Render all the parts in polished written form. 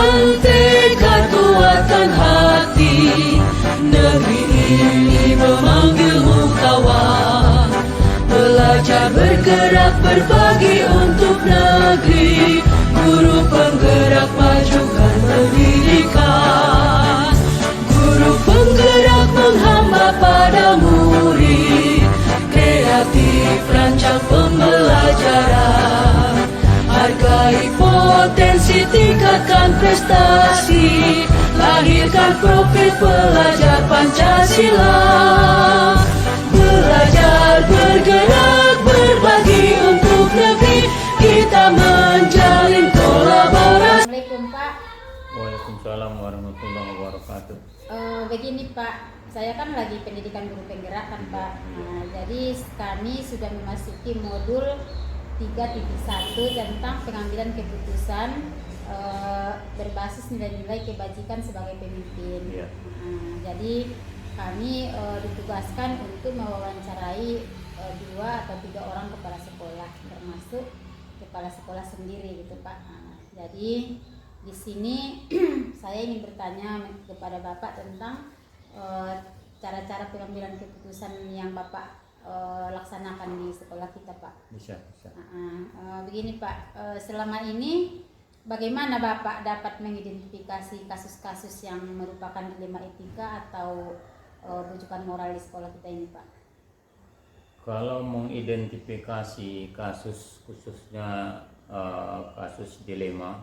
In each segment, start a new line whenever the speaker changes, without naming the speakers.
dengan tekad kuatkan hati, negeri ini memanggilmu kawan. Belajar bergerak berbagi untuk negeri, guru penggerak majukan pendidikan. Guru penggerak menghamba pada murid, kreatif rancang pembelajaran. Hargai potensi, tingkatkan prestasi, lahirkan profil pelajar Pancasila. Belajar, bergerak, berbagi untuk negeri, kita menjalin kolaborasi.
Assalamualaikum Pak.
Waalaikumsalam warahmatullahi wabarakatuh.
Begini Pak, saya kan lagi pendidikan guru penggerak kan Pak. Nah, jadi kami sudah memasuki modul 3.1 tentang pengambilan keputusan berbasis nilai-nilai kebajikan sebagai pemimpin.
Iya.
Jadi kami ditugaskan untuk mewawancarai 2 atau 3 orang kepala sekolah, termasuk kepala sekolah sendiri gitu Pak. Nah, jadi di sini saya ingin bertanya kepada Bapak tentang cara-cara pengambilan keputusan yang Bapak laksanakan di sekolah kita Pak.
Bisa.
Begini Pak, selama ini bagaimana Bapak dapat mengidentifikasi kasus-kasus yang merupakan dilema etika atau rujukan moral di sekolah kita ini Pak?
Kalau mengidentifikasi kasus, khususnya kasus dilema,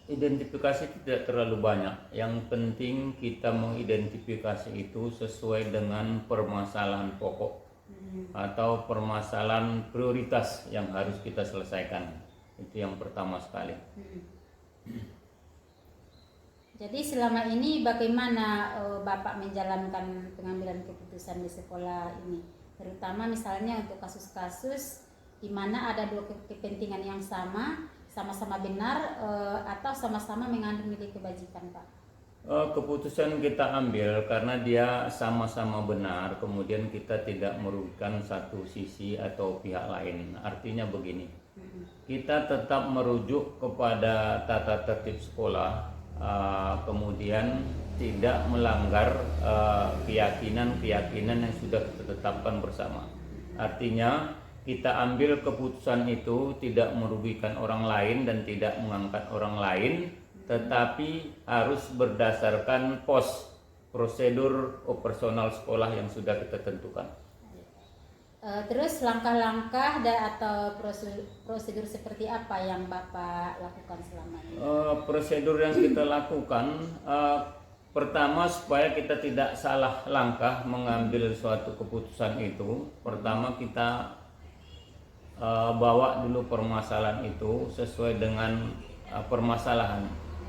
identifikasi tidak terlalu banyak. Yang penting kita mengidentifikasi itu sesuai dengan permasalahan pokok atau permasalahan prioritas yang harus kita selesaikan. Itu yang pertama sekali.
Jadi selama ini bagaimana Bapak menjalankan pengambilan keputusan di sekolah ini? Terutama misalnya untuk kasus-kasus di mana ada 2 kepentingan yang sama-sama benar atau sama-sama mengandung nilai kebajikan Pak?
Keputusan kita ambil karena dia sama-sama benar, kemudian kita tidak merugikan satu sisi atau pihak lain. Artinya begini, kita tetap merujuk kepada tata tertib sekolah, kemudian tidak melanggar keyakinan-keyakinan yang sudah kita tetapkan bersama. Artinya kita ambil keputusan itu tidak merugikan orang lain dan tidak mengangkat orang lain, tetapi harus berdasarkan prosedur operasional sekolah yang sudah kita tentukan.
Terus langkah-langkah atau prosedur seperti apa yang Bapak lakukan selama ini?
Prosedur yang kita lakukan, pertama supaya kita tidak salah langkah mengambil suatu keputusan itu, pertama kita bawa dulu permasalahan itu sesuai dengan permasalahan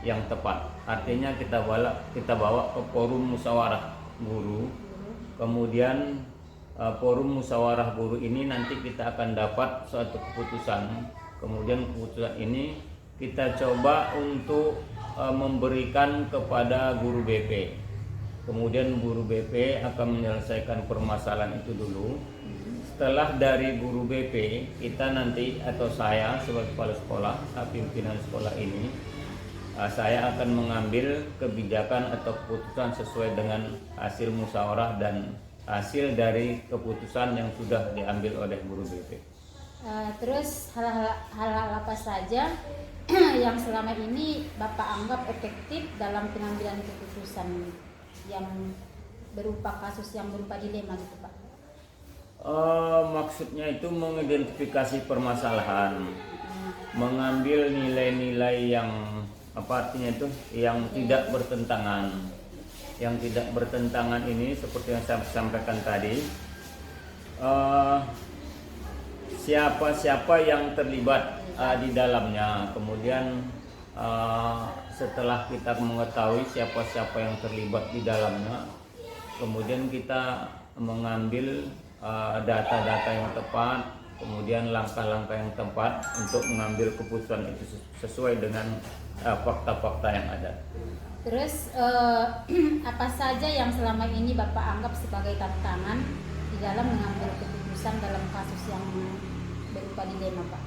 yang tepat. Artinya kita bawa ke forum musyawarah guru, kemudian forum musyawarah guru ini nanti kita akan dapat suatu keputusan. Kemudian keputusan ini kita coba untuk memberikan kepada guru BP. Kemudian guru BP akan menyelesaikan permasalahan itu dulu. Setelah dari guru BP, kita nanti atau saya sebagai kepala sekolah, pimpinan sekolah ini, saya akan mengambil kebijakan atau keputusan sesuai dengan hasil musyawarah dan hasil dari keputusan yang sudah diambil oleh guru BP.
Terus hal-hal apa saja yang selama ini Bapak anggap efektif dalam pengambilan keputusan yang berupa kasus yang berupa dilema gitu Pak?
Maksudnya itu mengidentifikasi permasalahan, mengambil nilai-nilai yang artinya itu yang tidak bertentangan. Yang tidak bertentangan ini seperti yang saya sampaikan tadi, siapa-siapa yang terlibat di dalamnya. Kemudian setelah kita mengetahui siapa-siapa yang terlibat di dalamnya, kemudian kita mengambil data-data yang tepat, kemudian langkah-langkah yang tepat untuk mengambil keputusan itu sesuai dengan fakta-fakta yang ada.
Terus apa saja yang selama ini Bapak anggap sebagai tantangan di dalam mengambil keputusan dalam kasus yang berupa dilema Pak?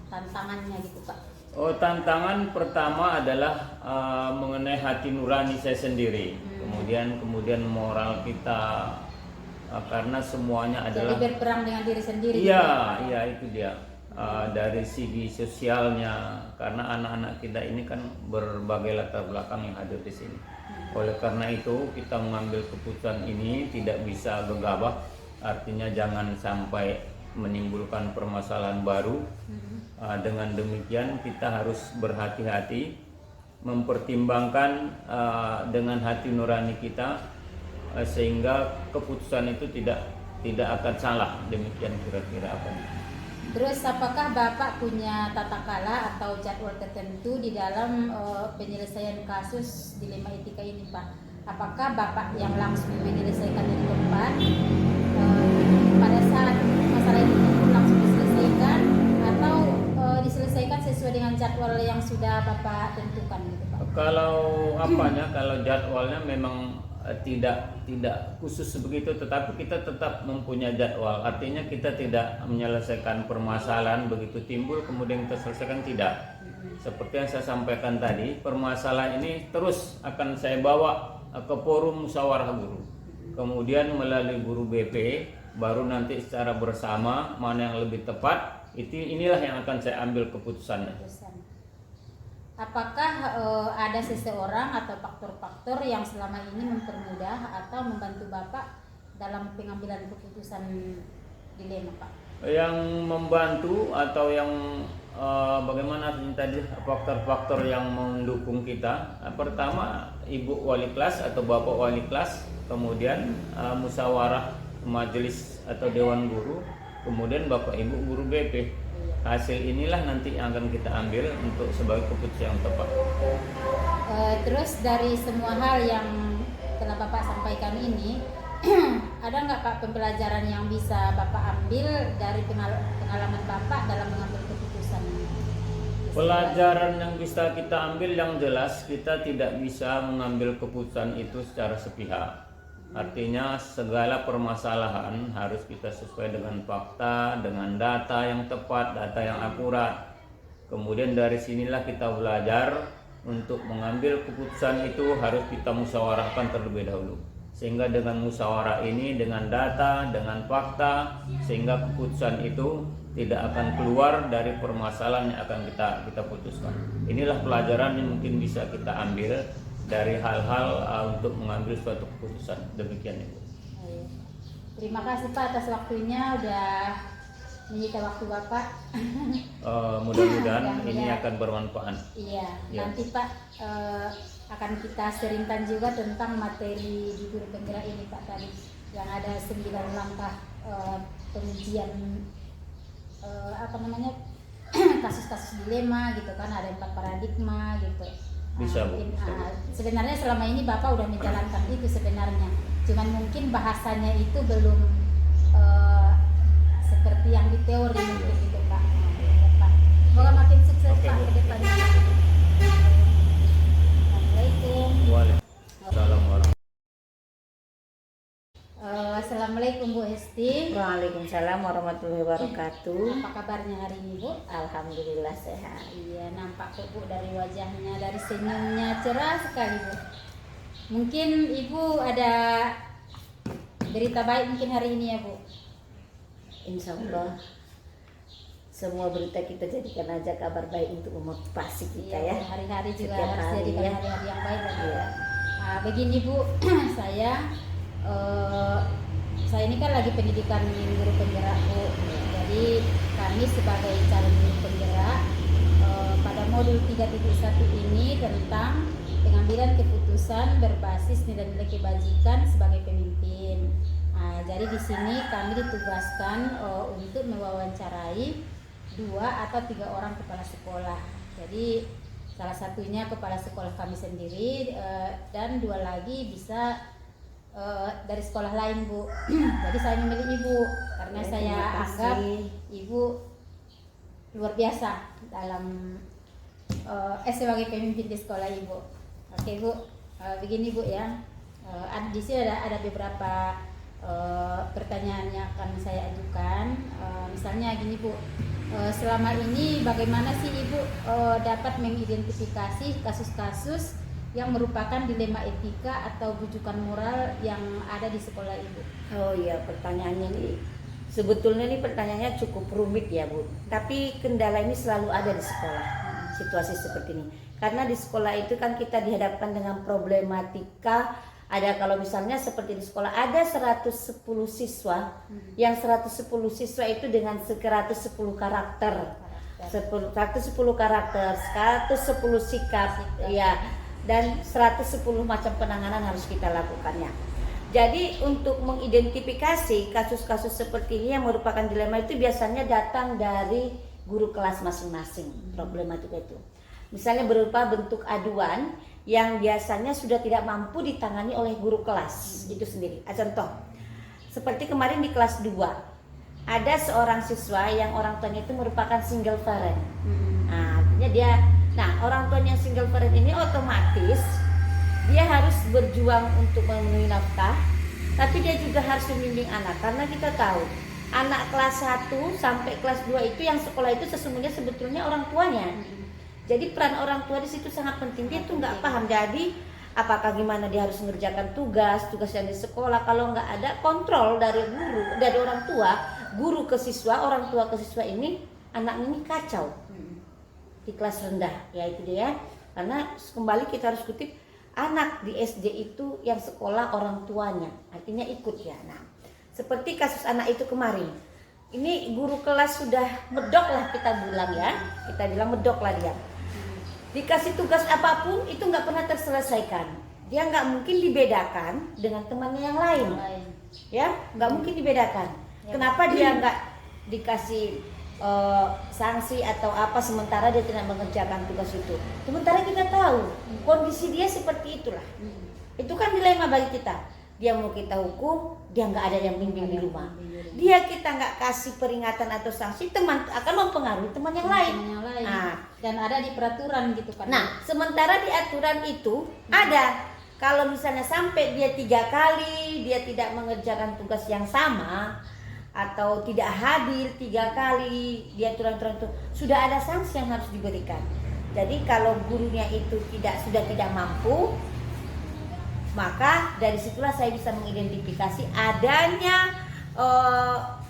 tantangannya gitu Pak?
Oh, tantangan pertama adalah mengenai hati nurani saya sendiri. Kemudian moral kita, karena semuanya adalah
Jadi berperang dengan diri sendiri.
iya, iya itu dia. Dari segi sosialnya, karena anak-anak kita ini kan berbagai latar belakang yang hadir di sini. Oleh karena itu kita mengambil keputusan ini tidak bisa gegabah, artinya jangan sampai menimbulkan permasalahan baru. Dengan demikian kita harus berhati-hati, mempertimbangkan dengan hati nurani kita, sehingga keputusan itu tidak akan salah. Demikian kira-kira apa.
Terus apakah Bapak punya tata kala atau jadwal tertentu di dalam penyelesaian kasus dilema etika ini Pak? Apakah Bapak yang langsung menyelesaikan di tempat pada saat masalah itu langsung diselesaikan, atau diselesaikan sesuai dengan jadwal yang sudah Bapak tentukan gitu Pak?
Kalau kalau jadwalnya memang tidak khusus begitu, tetapi kita tetap mempunyai jadwal. Artinya kita tidak menyelesaikan permasalahan begitu timbul kemudian kita selesaikan, tidak. Seperti yang saya sampaikan tadi, permasalahan ini terus akan saya bawa ke forum musyawarah guru. Kemudian melalui guru BP, baru nanti secara bersama mana yang lebih tepat, inilah yang akan saya ambil keputusannya.
Apakah ada seseorang atau faktor-faktor yang selama ini mempermudah atau membantu Bapak dalam pengambilan keputusan dilema Pak?
Yang membantu atau yang bagaimana tadi faktor-faktor yang mendukung kita? Pertama, Ibu wali kelas atau Bapak wali kelas, kemudian musyawarah majelis atau dewan guru, kemudian Bapak Ibu guru BP. Hasil inilah nanti yang akan kita ambil untuk sebagai keputusan yang tepat.
Terus dari semua hal yang telah Bapak sampaikan ini, ada nggak Pak pembelajaran yang bisa Bapak ambil dari pengalaman Bapak dalam mengambil keputusan?
Pelajaran yang bisa kita ambil yang jelas, kita tidak bisa mengambil keputusan itu secara sepihak. Artinya segala permasalahan harus kita sesuai dengan fakta, dengan data yang tepat, data yang akurat. Kemudian dari sinilah kita belajar untuk mengambil keputusan itu harus kita musyawarahkan terlebih dahulu. Sehingga dengan musyawarah ini, dengan data, dengan fakta, sehingga keputusan itu tidak akan keluar dari permasalahan yang akan kita putuskan. Inilah pelajaran yang mungkin bisa kita ambil dari hal-hal untuk mengambil suatu keputusan. Demikian Ibu.
Terima kasih Pak atas waktunya, udah menyita waktu Bapak.
Mudah-mudahan ini akan bermanfaat.
Iya,
Ya.
nanti Pak akan kita seringkan juga tentang materi di guru penggerak ini Pak tadi, yang ada 9 langkah pengujian kasus-kasus dilema gitu kan, ada 4 paradigma gitu.
Bisa Bu.
Sebenarnya selama ini Bapak udah menjalankan itu sebenarnya, cuman mungkin bahasanya itu belum seperti yang di teori mungkin gitu Pak. Pak, semoga makin sukses Pak ke depannya. Assalamualaikum.
Waalaikumsalam warahmatullahi.
Assalamualaikum Bu Hesti.
Waalaikumsalam warahmatullahi wabarakatuh.
Apa kabarnya hari ini Bu?
Alhamdulillah sehat.
Iya, nampak kok Bu dari wajahnya, dari senyumnya cerah sekali Bu. Mungkin Ibu ada berita baik mungkin hari ini ya Bu?
Insya Allah semua berita kita jadikan aja kabar baik untuk memotivasi kita
Iya,
ya.
hari-hari juga
Setiap
harus
hari,
jadikan
ya.
hari-hari yang baik ya Bu.
Iya.
Nah, begini Bu, saya ini kan lagi pendidikan guru penggerak Bu. Jadi kami sebagai calon guru penggerak pada modul 3.1 ini tentang pengambilan keputusan berbasis nilai-nilai kebajikan sebagai pemimpin. Nah, jadi di sini kami ditugaskan untuk mewawancarai 2 atau 3 orang kepala sekolah. Jadi salah satunya kepala sekolah kami sendiri dan 2 lagi bisa dari sekolah lain Bu. Jadi saya memilih Ibu karena
Ya,
saya
terima
anggap
kasih.
Ibu luar biasa dalam sebagai pemimpin di sekolah Ibu. Oke Bu, begini Bu ya, di sini ada beberapa pertanyaannya akan saya ajukan. Misalnya gini Bu, selama ini bagaimana sih Ibu dapat mengidentifikasi kasus-kasus yang merupakan dilema etika atau bujukan moral yang ada di sekolah Ibu?
Oh iya, pertanyaannya ini sebetulnya ini pertanyaannya cukup rumit ya Bu. Tapi kendala ini selalu ada di sekolah, situasi seperti ini. Karena di sekolah itu kan kita dihadapkan dengan problematika. Ada kalau misalnya seperti di sekolah ada 110 siswa, yang 110 siswa itu dengan 110 karakter, 110 karakter, 110 sikap, ya, dan 110 macam penanganan harus kita lakukannya. Jadi untuk mengidentifikasi kasus-kasus seperti ini yang merupakan dilema itu biasanya datang dari guru kelas masing-masing, problematika itu. Misalnya berupa bentuk aduan yang biasanya sudah tidak mampu ditangani oleh guru kelas itu sendiri. Contoh, seperti kemarin di kelas 2 ada seorang siswa yang orang tuanya itu merupakan single parent. Nah, artinya orang tuanya single parent ini otomatis dia harus berjuang untuk memenuhi nafkah, tapi dia juga harus membimbing anak, karena kita tahu anak kelas 1 sampai kelas 2 itu yang sekolah itu sesungguhnya sebetulnya orang tuanya. Jadi peran orang tua di situ sangat penting. Dia tuh nggak paham. Jadi apakah gimana dia harus mengerjakan tugas yang di sekolah, kalau nggak ada kontrol dari guru, dari orang tua, guru ke siswa, orang tua ke siswa ini, anak ini kacau di kelas rendah. Ya itu dia. Karena kembali kita harus kutip, anak di SD itu yang sekolah orang tuanya, artinya ikut ya. Nah, seperti kasus anak itu kemarin. Ini guru kelas sudah medok lah kita bilang ya. Kita bilang medok lah dia. Dikasih tugas apapun itu nggak pernah terselesaikan. Dia nggak mungkin dibedakan dengan temannya yang lain, ya nggak mungkin dibedakan. Kenapa dia nggak dikasih sanksi atau apa sementara dia tidak mengerjakan tugas itu? Sementara kita tahu kondisi dia seperti itulah. Itu kan dilema bagi kita. Dia mau kita hukum, dia nggak ada yang bimbing di rumah. Dia kita nggak kasih peringatan atau sanksi, teman akan mempengaruhi teman yang lain.
Nah, dan ada di peraturan gitu kan.
Nah, sementara di aturan itu ada kalau misalnya sampai dia 3 kali dia tidak mengerjakan tugas yang sama atau tidak hadir 3 kali, di aturan-aturan itu sudah ada sanksi yang harus diberikan. Jadi kalau gurunya itu sudah tidak mampu, maka dari situlah saya bisa mengidentifikasi adanya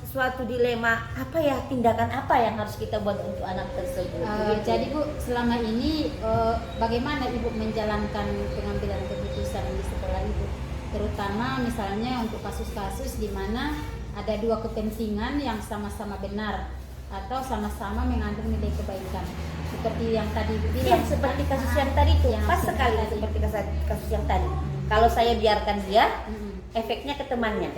suatu dilema, apa ya, tindakan apa yang harus kita buat untuk anak tersebut.
Jadi Bu, selama ini bagaimana Ibu menjalankan pengambilan keputusan di sekolah Ibu, terutama misalnya untuk kasus-kasus di mana ada 2 kepentingan yang sama-sama benar atau sama-sama mengandung nilai kebaikan, seperti yang tadi Ibu bilang.
Ya, seperti kasus yang tadi itu, pas sekali seperti kasus yang tadi. Kalau saya biarkan dia, efeknya ke temannya.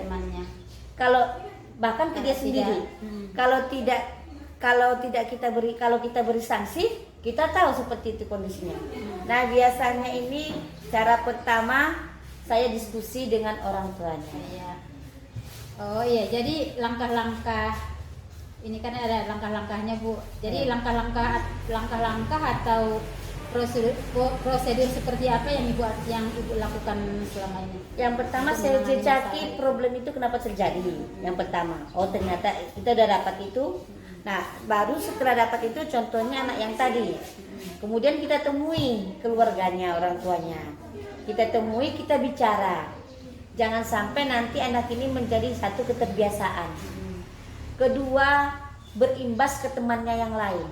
Kalau bahkan ke dia sendiri. Kalau kita beri sanksi, kita tahu seperti itu kondisinya. Nah, biasanya ini cara pertama saya diskusi dengan orang tuanya.
Iya. Oh iya, jadi langkah-langkah ini kan ada langkah-langkahnya Bu. Jadi langkah-langkah atau prosedur seperti apa yang Ibu lakukan selama ini?
Yang pertama saya jejaki problem itu kenapa terjadi. Yang pertama, ternyata kita udah dapat itu. Nah, baru setelah dapat itu contohnya anak yang tadi. Kemudian kita temui keluarganya, orang tuanya. Kita temui, kita bicara. Jangan sampai nanti anak ini menjadi satu keterbiasaan. Kedua, berimbas ke temannya yang lain.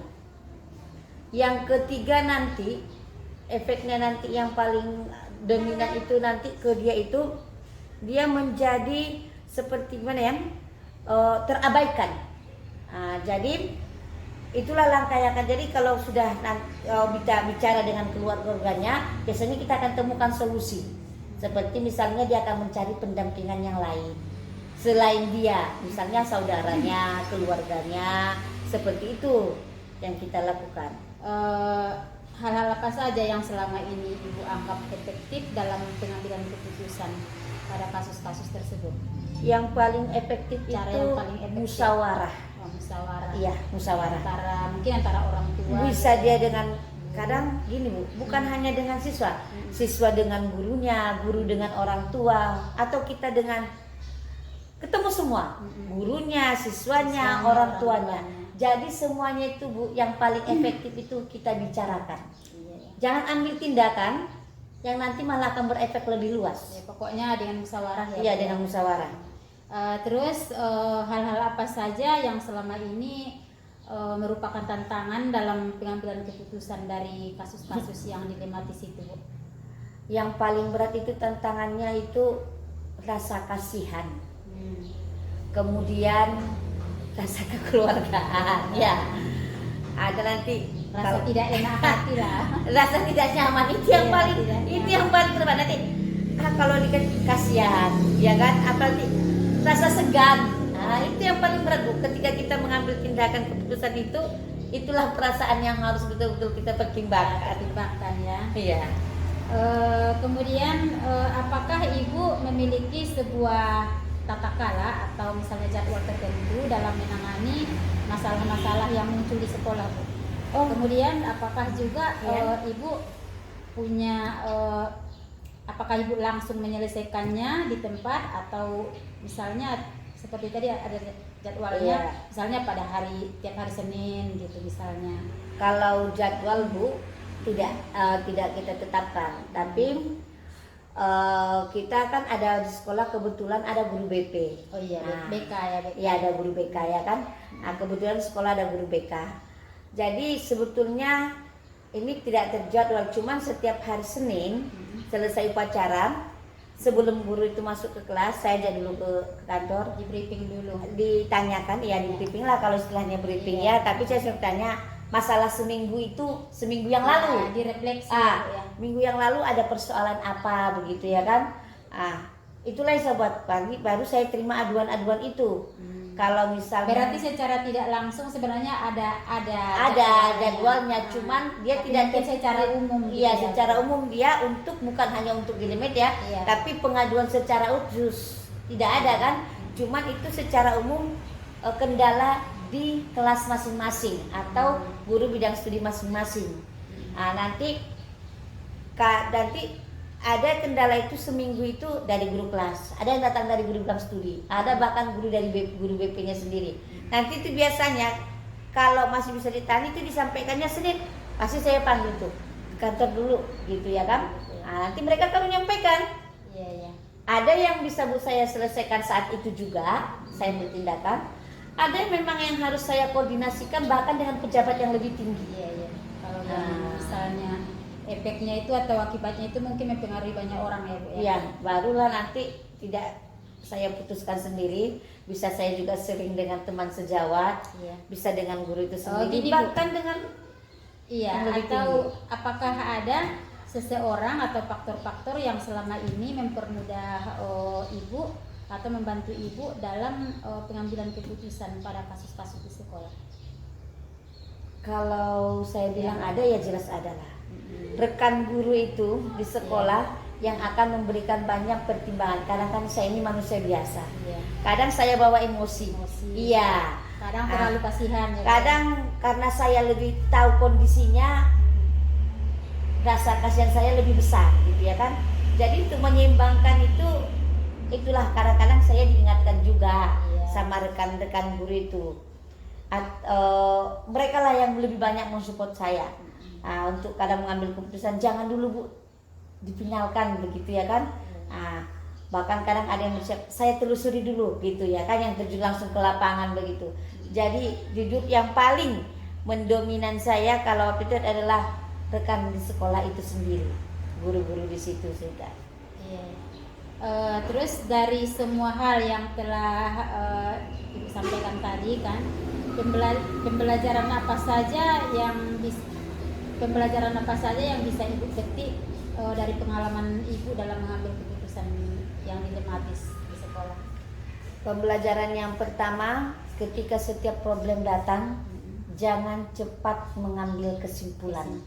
Yang ketiga nanti efeknya nanti yang paling dominan itu nanti ke dia itu dia menjadi seperti gimana ya, terabaikan. Jadi itulah langkah yang akan jadi kalau sudah bicara dengan keluarganya, biasanya kita akan temukan solusi. Seperti misalnya dia akan mencari pendampingan yang lain selain dia, misalnya saudaranya, keluarganya, seperti itu yang kita lakukan.
Hal-hal apa saja yang selama ini Ibu anggap efektif dalam pengambilan keputusan pada kasus-kasus tersebut?
Yang paling efektif
Cara
itu
yang paling efektif.
musyawarah.
Musyawarah.
Iya, musyawarah.
Mungkin antara orang tua.
Bisa dia dengan kadang gini Bu, bukan hanya dengan siswa dengan gurunya, guru dengan orang tua, atau kita dengan ketemu semua, gurunya, siswanya,
Siswanya,
orang
orang
tuanya.
tuanya.
Jadi semuanya itu Bu, yang paling efektif itu kita bicarakan.
Iya, ya.
Jangan ambil tindakan yang nanti malah akan berefek lebih luas.
Ya, pokoknya dengan musyawarah ya.
Iya,
Bu,
dengan musyawarah.
Terus hal-hal apa saja yang selama ini merupakan tantangan dalam pengambilan keputusan dari kasus-kasus yang dilematis itu, Bu?
Yang paling berat itu tantangannya itu rasa kasihan. Kemudian rasa kekeluargaan, ya. Ada nanti
Rasa tidak enak hati lah.
rasa tidak nyaman itu yang
Iya,
paling
tidak
itu
nyaman.
yang paling berat nanti. Kalau dikasih kasihan, ya kan? Apalagi rasa segan. Nah, itu yang paling berat Bu. Ketika kita mengambil tindakan keputusan itu, itulah perasaan yang harus betul-betul kita pertimbangkan.
Pertimbangkan ya.
Iya.
Kemudian apakah Ibu memiliki sebuah tata kala atau misalnya jadwal tertentu dalam menangani masalah-masalah yang muncul di sekolah, Bu? Kemudian apakah juga
Ya.
Ibu punya apakah Ibu langsung menyelesaikannya di tempat atau misalnya seperti tadi ada jadwalnya,
Iya.
misalnya pada tiap hari Senin gitu misalnya.
Kalau jadwal Bu tidak kita tetapkan, tapi kita kan ada di sekolah kebetulan ada guru BP.
Oh iya,
Nah,
BK ya, BK.
Iya, ada guru BK ya kan. Nah, kebetulan sekolah ada guru BK. Jadi sebetulnya ini tidak terjadwal, cuman setiap hari Senin selesai upacara, sebelum guru itu masuk ke kelas, saya aja dulu ke kantor,
Di briefing dulu.
ditanyakan, ya di briefing lah kalau istilahnya briefing ya. Tapi saya suruh tanya masalah seminggu yang lalu.
Direfleksi ya.
Minggu yang lalu ada persoalan apa begitu ya kan? Itulah yang saya buat pagi, baru saya terima aduan-aduan itu. Kalau misalnya
Berarti secara tidak langsung sebenarnya ada
jadwalnya, cuman dia
Tapi
tidak
mungkin secara umum gitu
Iya,
ya.
secara umum dia bukan hanya untuk Dilemet ya,
Iya.
tapi pengaduan secara khusus tidak ada kan? Cuman itu secara umum kendala di kelas masing-masing atau guru bidang studi masing-masing. Nanti ada kendala itu seminggu itu dari guru kelas, ada yang datang dari guru bidang studi, ada bahkan guru dari guru BP-nya sendiri. Nanti itu biasanya kalau masih bisa ditanya itu disampaikannya Senin, pasti saya panggil tuh ke kantor dulu gitu ya kan. Nanti mereka akan menyampaikan.
Iya, iya.
Ada yang bisa Bu saya selesaikan saat itu juga, saya bertindakan. Ada yang memang yang harus saya koordinasikan bahkan dengan pejabat yang lebih tinggi.
Iya, iya. Kalau misalnya efeknya itu atau akibatnya itu mungkin mempengaruhi banyak orang ya, Bu ya.
Iya, barulah nanti tidak saya putuskan sendiri, bisa saya juga sering dengan teman sejawat,
Iya.
bisa dengan guru itu sendiri,
gini, Bu.
bahkan dengan
Iya,
Yang lebih
atau apakah ada seseorang atau faktor-faktor yang selama ini mempermudah Ibu atau membantu Ibu dalam pengambilan keputusan pada kasus-kasus di sekolah?
kalau saya bilang ada ya jelas ada lah. Rekan guru itu di sekolah yang akan memberikan banyak pertimbangan. Kadang kan saya ini manusia biasa.
Iya.
Kadang saya bawa emosi.
Emosi.
Iya.
Kadang terlalu kasihan ya. Bu?
Kadang karena saya lebih tahu kondisinya, rasa kasihan saya lebih besar gitu ya kan. Jadi untuk menyeimbangkan itulah kadang-kadang saya diingatkan juga sama rekan-rekan guru itu. Mereka lah yang lebih banyak mensupport saya. Untuk kadang mengambil keputusan jangan dulu Bu difinalkan begitu ya kan. Bahkan kadang ada yang bersiap, saya telusuri dulu gitu ya kan, yang terjun langsung ke lapangan begitu. Jadi jujur yang paling mendominan saya kalau waktu itu adalah rekan di sekolah itu sendiri, guru-guru di situ sudah.
Iya. Terus dari semua hal yang telah Ibu sampaikan tadi kan, pembelajaran apa saja yang bisa Ibu petik dari pengalaman Ibu dalam mengambil keputusan yang dilematis di sekolah?
Pembelajaran yang pertama, ketika setiap problem datang, jangan cepat mengambil kesimpulan.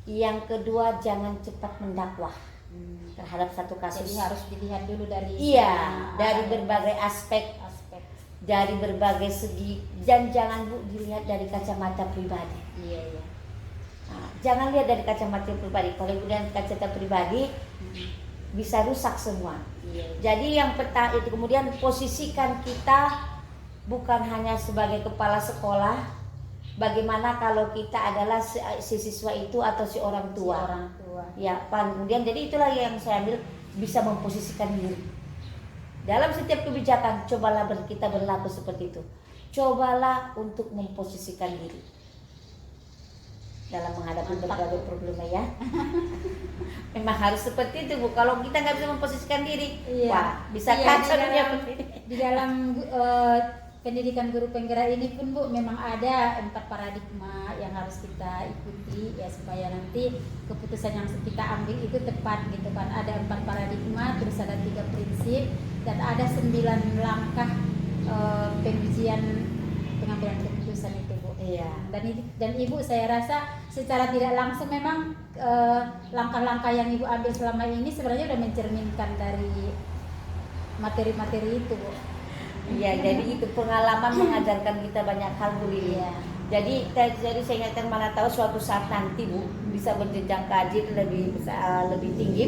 Yang kedua, jangan cepat mendakwah terhadap satu kasus.
Jadi harus dilihat dulu dari
dari berbagai aspek, dari berbagai segi, dan jangan Bu dilihat dari kacamata pribadi.
Iya.
Jangan lihat dari kacamata pribadi. Kalau kemudian kacamata pribadi, bisa rusak semua.
Iya.
Jadi yang pertama itu kemudian posisikan kita bukan hanya sebagai kepala sekolah, bagaimana kalau kita adalah si siswa itu atau si orang tua.
Orang tua.
Ya, kemudian jadi itulah yang saya ambil, bisa memposisikan diri. Dalam setiap kebijakan cobalah kita berlaku seperti itu. Cobalah untuk memposisikan diri dalam menghadapi berbagai problema ya. Memang harus seperti itu Bu. Kalau kita nggak bisa memposisikan diri,
Iya.
wah bisa
Iya,
kacau
di
dunia.
di dalam pendidikan guru penggerak ini pun Bu, memang ada 4 paradigma yang harus kita ikuti ya, supaya nanti keputusan yang kita ambil itu tepat gitu kan. Ada 4 paradigma, terus ada 3 prinsip, dan ada 9 langkah pengujian pengambilan keputusan itu Bu.
Iya.
Dan Ibu saya rasa secara tidak langsung memang langkah-langkah yang Ibu ambil selama ini sebenarnya sudah mencerminkan dari materi-materi itu Bu.
Iya, jadi itu pengalaman mengajarkan kita banyak hal Bu Lili.
Iya.
Jadi saya ingatkan, mana tahu suatu saat nanti Bu bisa berjenjang kaji lebih tinggi.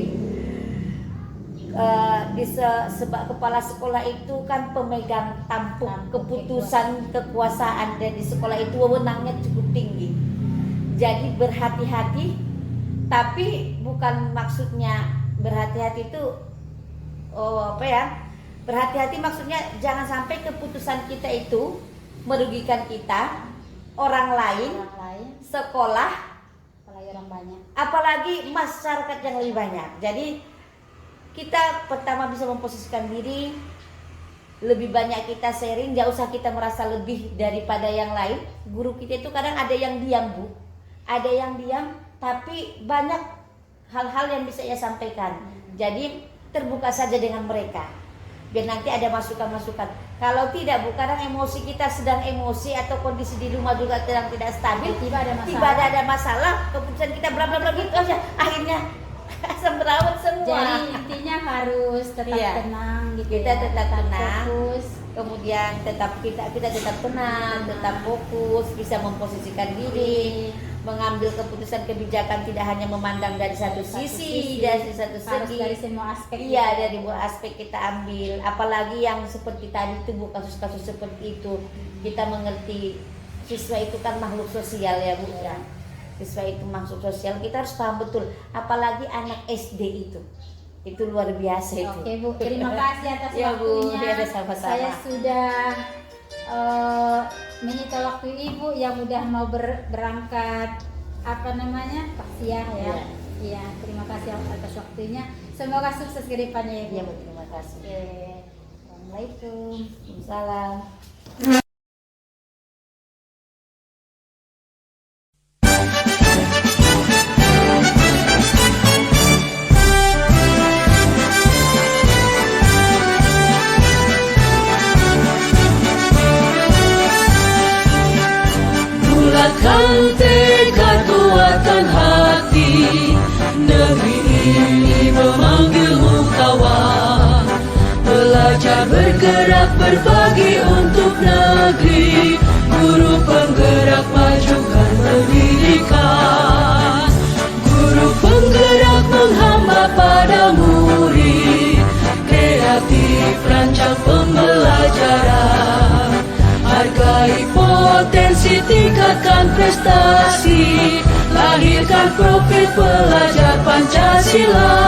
Sebab kepala sekolah itu kan pemegang tampuk keputusan kekuasaan, dan di sekolah itu wewenangnya cukup tinggi. Jadi berhati-hati, tapi bukan maksudnya berhati-hati itu berhati-hati maksudnya jangan sampai keputusan kita itu merugikan kita, orang lain, sekolah,
apalagi orang banyak.
apalagi masyarakat yang lebih banyak. Jadi kita pertama bisa memposisikan diri, lebih banyak kita sharing, gak usah kita merasa lebih daripada yang lain. Guru kita itu kadang ada yang diam Bu, ada yang diam, tapi banyak hal-hal yang bisa ia sampaikan. Jadi terbuka saja dengan mereka, biar nanti ada masukan-masukan. Kalau tidak Bu, kadang emosi kita sedang emosi atau kondisi di rumah juga sedang tidak stabil, tiba ada masalah, keputusan kita bla bla bla gitu aja, akhirnya semrawut semua.
Jadi intinya harus tetap
Iya.
tenang gitu.
Kita
ya.
tetap tenang,
fokus.
kemudian kita tetap tenang, tetap fokus, bisa memposisikan diri, mengambil keputusan kebijakan tidak hanya memandang dari satu sisi, dari satu
harus
segi.
dari semua aspek.
Iya, dari semua aspek kita ambil. Apalagi yang seperti tadi itu Bu, kasus-kasus seperti itu, kita mengerti siswa itu kan makhluk sosial ya Bu. Ya. Siswa itu makhluk sosial, kita harus paham betul. Apalagi anak SD itu luar biasa itu.
Oke Bu, terima kasih atas
Ya, Bu,
waktunya.
ada sama-sama.
Saya sudah menyita waktu Ibu yang udah mau berangkat taksiyah ya.
Iya.
Iya, terima kasih atas waktunya. Semoga sukses ke depannya
Iya
Ibu.
Bu, terima kasih.
Oke. Assalamualaikum.
Salam.
Bulatkan tekad kuatkan hati, negeri ini memanggilmu kawan. Belajar bergerak berbagi untuk negeri, guru penggerak majukan pendidikan. Guru penggerak menghamba pada murid, kreatif rancang pembelajaran. Hargai potensi, tingkatkan prestasi, lahirkan profil pelajar Pancasila.